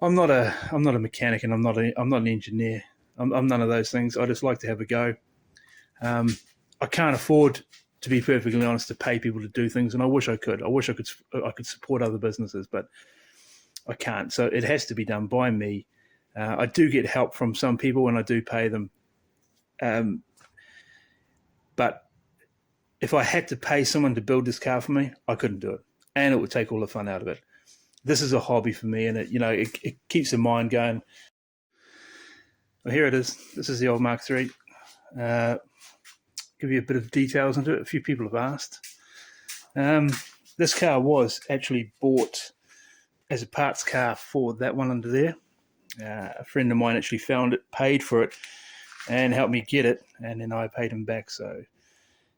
I'm not a mechanic, and I'm not an engineer. I'm none of those things. I just like to have a go. Um, I can't afford, to be perfectly honest, to pay people to do things, and I wish I could. I could support other businesses, but I can't. So it has to be done by me. I do get help from some people, and I do pay them. Um, but if I had to pay someone to build this car for me, I couldn't do it, and it would take all the fun out of it. This is a hobby for me, and it keeps the mind going. Well, here it is. This is the old Mark III. Uh, give you a bit of details into it. A few people have asked. This car was actually bought as a parts car for that one under there. A friend of mine actually found it, paid for it, and helped me get it, and then I paid him back. So,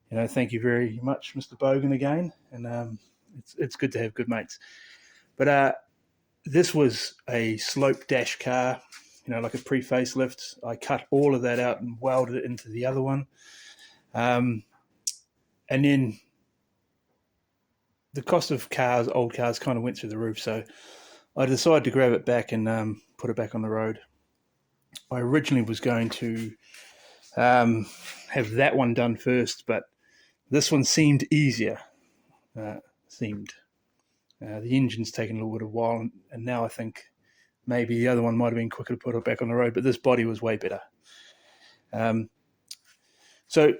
thank you very much, Mr. Bogan, again. And it's good to have good mates. But this was a slope dash car, like a pre-facelift. I cut all of that out and welded it into the other one. And then the cost of old cars, kind of went through the roof. So I decided to grab it back and put it back on the road. I originally was going to have that one done first, but this one seemed easier. The engine's taken a little bit of a while, and now I think maybe the other one might have been quicker to put it back on the road, but this body was way better. So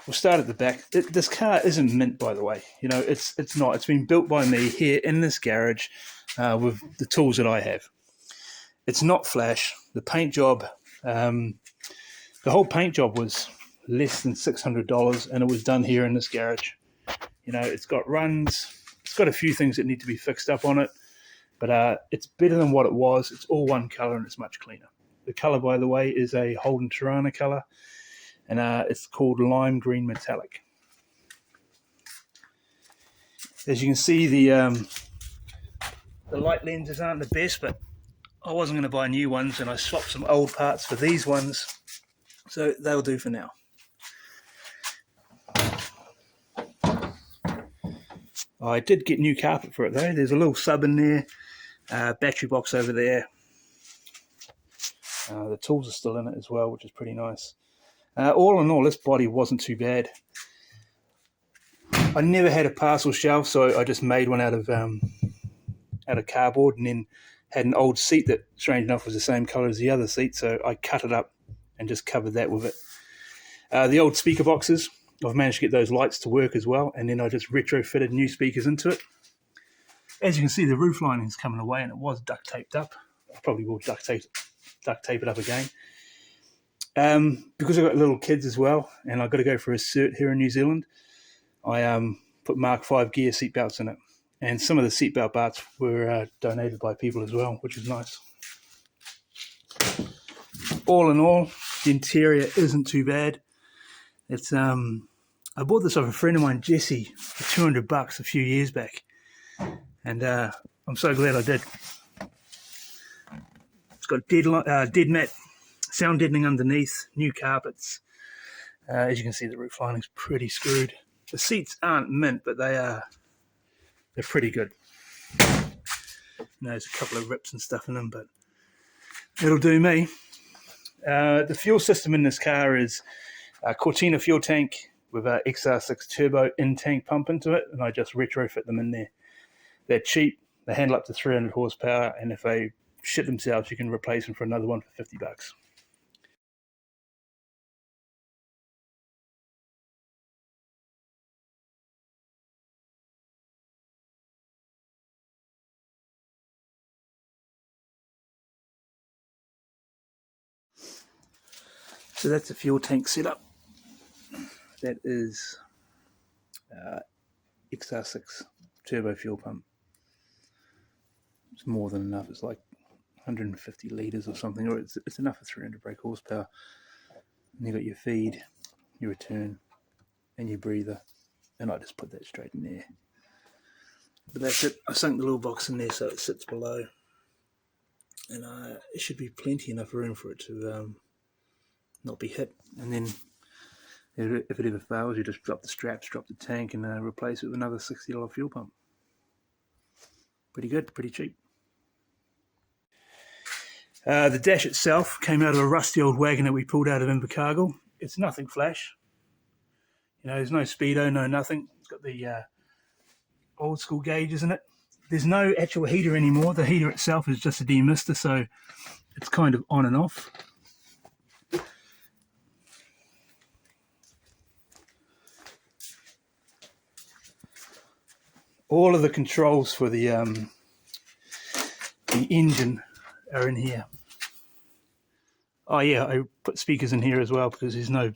we'll start at the back. This car isn't mint, by the way. It's not. It's been built by me here in this garage with the tools that I have. It's not flash. The paint job, the whole paint job was less than $600, and it was done here in this garage. It's got runs. It's got a few things that need to be fixed up on it, but it's better than what it was. It's all one color, and it's much cleaner. The color, by the way, is a Holden Tirana color, and it's called lime green metallic. As you can see, the light lenses aren't the best, but I wasn't going to buy new ones, and I swapped some old parts for these ones, so they'll do for now. I did get new carpet for it though. There's a little sub in there, battery box over there. The tools are still in it as well, which is pretty nice. All in all, this body wasn't too bad. I never had a parcel shelf, so I just made one out of cardboard, and then had an old seat that, strange enough, was the same colour as the other seat, so I cut it up and just covered that with it. The old speaker boxes, I've managed to get those lights to work as well, and then I just retrofitted new speakers into it. As you can see, the roof lining is coming away, and it was duct taped up. I probably will duct tape it up again. Because I've got little kids as well, and I've got to go for a cert here in New Zealand, I put Mark 5 gear seatbelts in it. And some of the seatbelt parts were donated by people as well, which is nice. All in all, the interior isn't too bad. It's I bought this off a friend of mine, Jesse, for $200 a few years back, and I'm so glad I did. It's got dead mat sound deadening underneath, new carpets. As you can see, the roof lining's pretty screwed. The seats aren't mint, but they're pretty good. There's a couple of rips and stuff in them, but it'll do me. The fuel system in this car is a Cortina fuel tank with a XR6 turbo in-tank pump into it, and I just retrofit them in there. They're cheap, they handle up to 300 horsepower, and if they shit themselves, you can replace them for another one for $50. So that's a fuel tank setup. That is XR6 turbo fuel pump. It's more than enough. It's like 150 litres or something, or it's enough for 300 brake horsepower. And you've got your feed, your return, and your breather. And I just put that straight in there. But that's it. I sunk the little box in there so it sits below. And it should be plenty enough room for it to not be hit. And then if it ever fails, you just drop the straps, drop the tank, and replace it with another $60 fuel pump. Pretty good, pretty cheap. The dash itself came out of a rusty old wagon that we pulled out of Invercargill. It's nothing flash. You know, there's no speedo, no nothing. It's got the old school gauges in it. There's no actual heater anymore. The heater itself is just a demister, so it's kind of on and off. All of the controls for the engine are in here. Oh yeah, I put speakers in here as well because there's no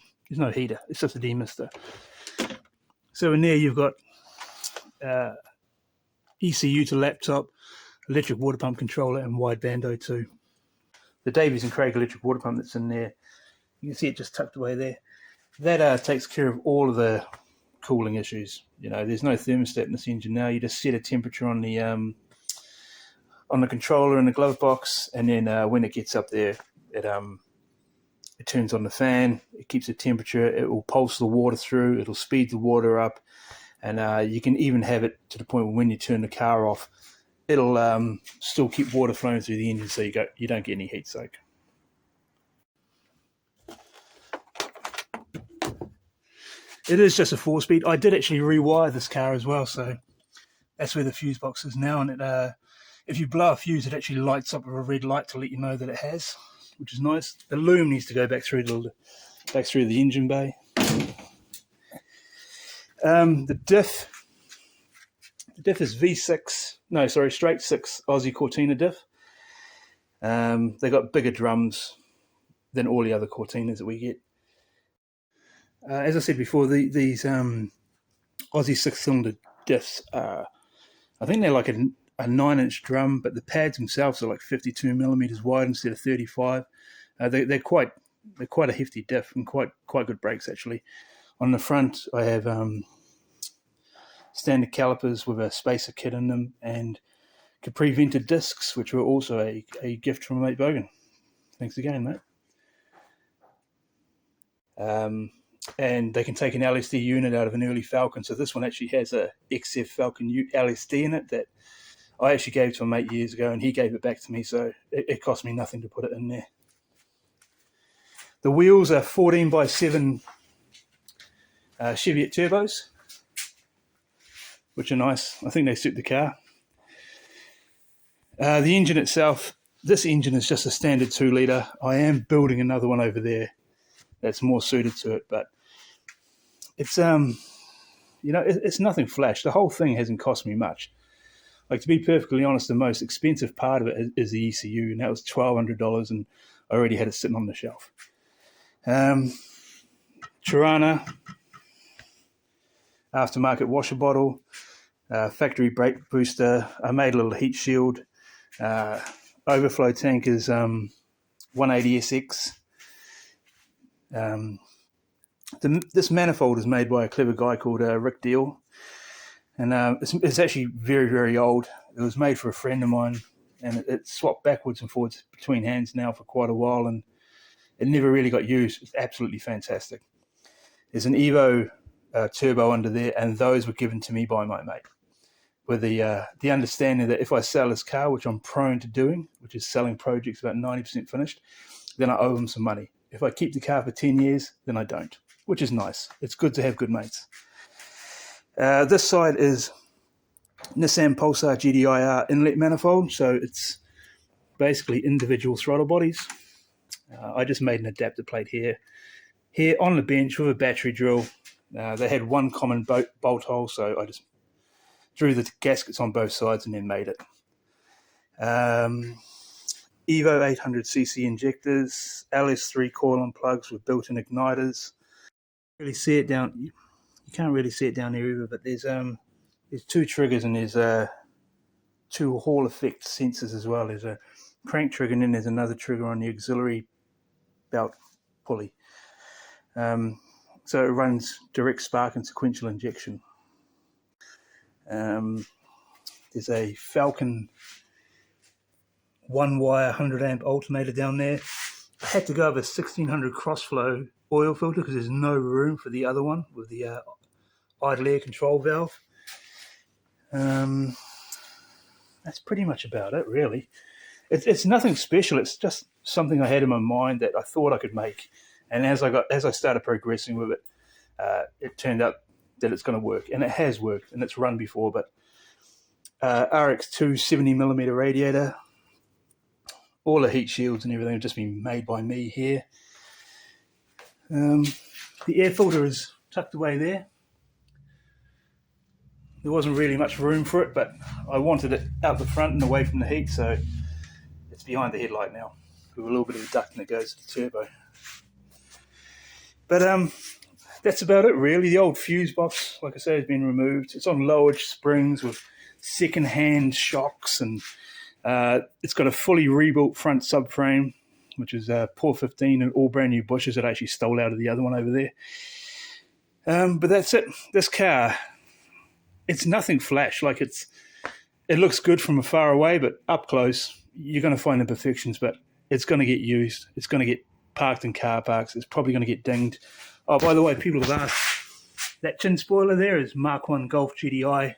heater. It's just a demister. So in there you've got ECU to laptop, electric water pump controller, and wideband O2. The Davies and Craig electric water pump that's in there, you can see it just tucked away there. That takes care of all of the cooling issues. You know, there's no thermostat in this engine now. You just set a temperature on the controller in the glove box, and then when it gets up there, it turns on the fan. It keeps the temperature. It will pulse the water through. It'll speed the water up, and you can even have it to the point where when you turn the car off, it'll still keep water flowing through the engine, so you don't get any heat soak. It is just a 4-speed. I did actually rewire this car as well, so that's where the fuse box is now. And if you blow a fuse, it actually lights up with a red light to let you know that it has, which is nice. The loom needs to go back through the engine bay. The diff is V6. No, sorry, straight 6 Aussie Cortina diff. They got bigger drums than all the other Cortinas that we get. As I said before, these Aussie 6-cylinder diffs are, I think they're like a 9-inch drum, but the pads themselves are like 52 millimeters wide instead of 35. They're quite a hefty diff and quite good brakes actually. On the front, I have standard calipers with a spacer kit in them and Capri vented discs, which were also a gift from mate Bogan. Thanks again, mate. And they can take an LSD unit out of an early Falcon. So this one actually has a XF Falcon LSD in it that I actually gave to a mate years ago, and he gave it back to me, so it cost me nothing to put it in there. The wheels are 14x7 Chevette turbos, which are nice. I think they suit the car. The engine itself, this engine is just a standard 2-litre. I am building another one over there that's more suited to it, but it's it's nothing flash. The whole thing hasn't cost me much. Like, to be perfectly honest, the most expensive part of it is the ECU, and that was $1,200, and I already had it sitting on the shelf. Tirana aftermarket washer bottle, factory brake booster. I made a little heat shield. Overflow tank is 180SX. This manifold is made by a clever guy called Rick Deal, and it's actually very, very old. It was made for a friend of mine, and it swapped backwards and forwards between hands now for quite a while, and it never really got used. It's absolutely fantastic. There's an Evo turbo under there, and those were given to me by my mate, with the understanding that if I sell this car, which I'm prone to doing, which is selling projects about 90% finished, then I owe him some money. If I keep the car for 10 years, then I don't, which is nice. It's good to have good mates. This side is Nissan Pulsar GDIR inlet manifold, so it's basically individual throttle bodies. I just made an adapter plate here on the bench with a battery drill. They had one common bolt hole, so I just drew the gaskets on both sides and then made it. Evo 800cc injectors, LS3 coil-on plugs with built-in igniters. Really see it down. You can't really see it down there either, but there's 2 triggers and there's 2 Hall effect sensors as well. There's a crank trigger and then there's another trigger on the auxiliary belt pulley. So it runs direct spark and sequential injection. There's a Falcon 1-wire 100 amp alternator down there. I had to go with a 1600 crossflow oil filter because there's no room for the other one with the idle air control valve. That's pretty much about it, really. It's nothing special. It's just something I had in my mind that I thought I could make. And as I started progressing with it, it turned out that it's going to work, and it has worked, and it's run before. But RX2 70mm radiator, all the heat shields and everything have just been made by me here. The air filter is tucked away there. There wasn't really much room for it, but I wanted it out the front and away from the heat, so it's behind the headlight now with a little bit of a ducting that goes to the turbo. But that's about it really. The old fuse box, like I say, has been removed. It's on lowered springs with second-hand shocks, and it's got a fully rebuilt front subframe, which is Pour 15 and all brand new bushes that I actually stole out of the other one over there. But that's it. This car, it's nothing flash. Like it looks good from far away, but up close, you're going to find imperfections, but it's going to get used. It's going to get parked in car parks. It's probably going to get dinged. Oh, by the way, people have asked, that chin spoiler there is Mark 1 Golf GDI.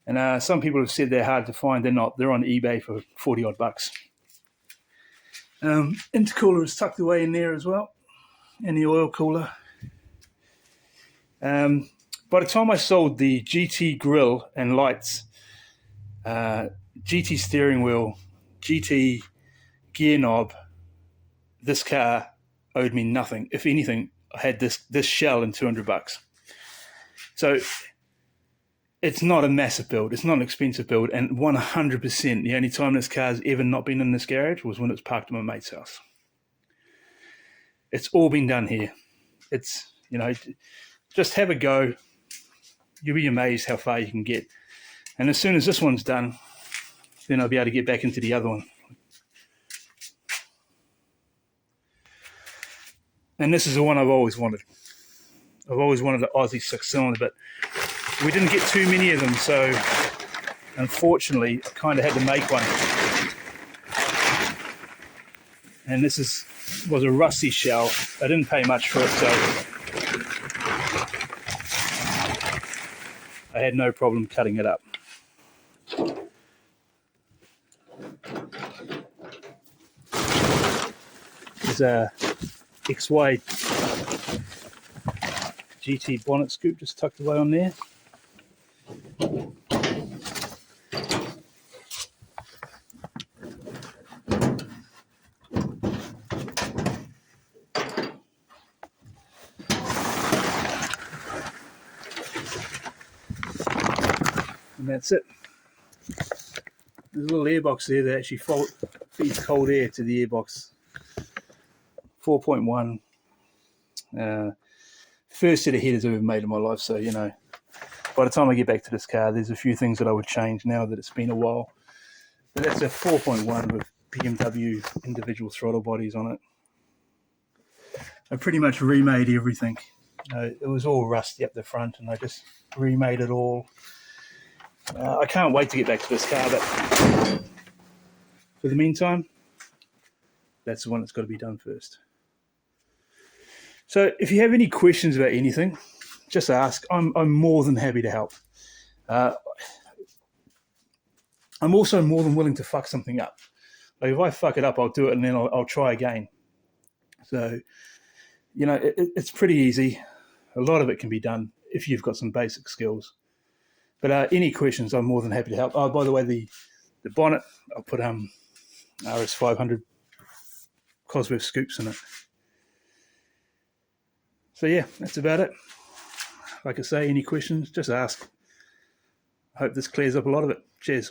And some people have said they're hard to find. They're not. They're on eBay for 40 odd bucks. Intercooler is tucked away in there as well, and the oil cooler. By the time I sold the GT grille and lights, GT steering wheel, GT gear knob, this car owed me nothing. If anything, I had this shell and 200 bucks. So it's not a massive build. It's not an expensive build. And 100%, the only time this car's ever not been in this garage was when it was parked at my mate's house. It's all been done here. It's, just have a go. You'll be amazed how far you can get. And as soon as this one's done, then I'll be able to get back into the other one. And this is the one I've always wanted. I've always wanted an Aussie 6-cylinder, but we didn't get too many of them, so unfortunately I kind of had to make one. And this was a rusty shell. I didn't pay much for it, so I had no problem cutting it up. There's a XY GT bonnet scoop just tucked away on there. And that's it. There's a little airbox there that actually feeds cold air to the airbox. 4.1. First set of headers I've ever made in my life, so by the time I get back to this car, there's a few things that I would change now that it's been a while. But that's a 4.1 with BMW individual throttle bodies on it. I pretty much remade everything. It was all rusty up the front, and I just remade it all. I can't wait to get back to this car, but for the meantime, that's the one that's got to be done first. So if you have any questions about anything, just ask. I'm more than happy to help. I'm also more than willing to fuck something up. Like if I fuck it up, I'll do it, and then I'll try again. So, it's pretty easy. A lot of it can be done if you've got some basic skills. But any questions, I'm more than happy to help. Oh, by the way, the bonnet, I'll put RS 500 Cosworth scoops in it. So yeah, that's about it. Like I say, any questions, just ask. I hope this clears up a lot of it. Cheers.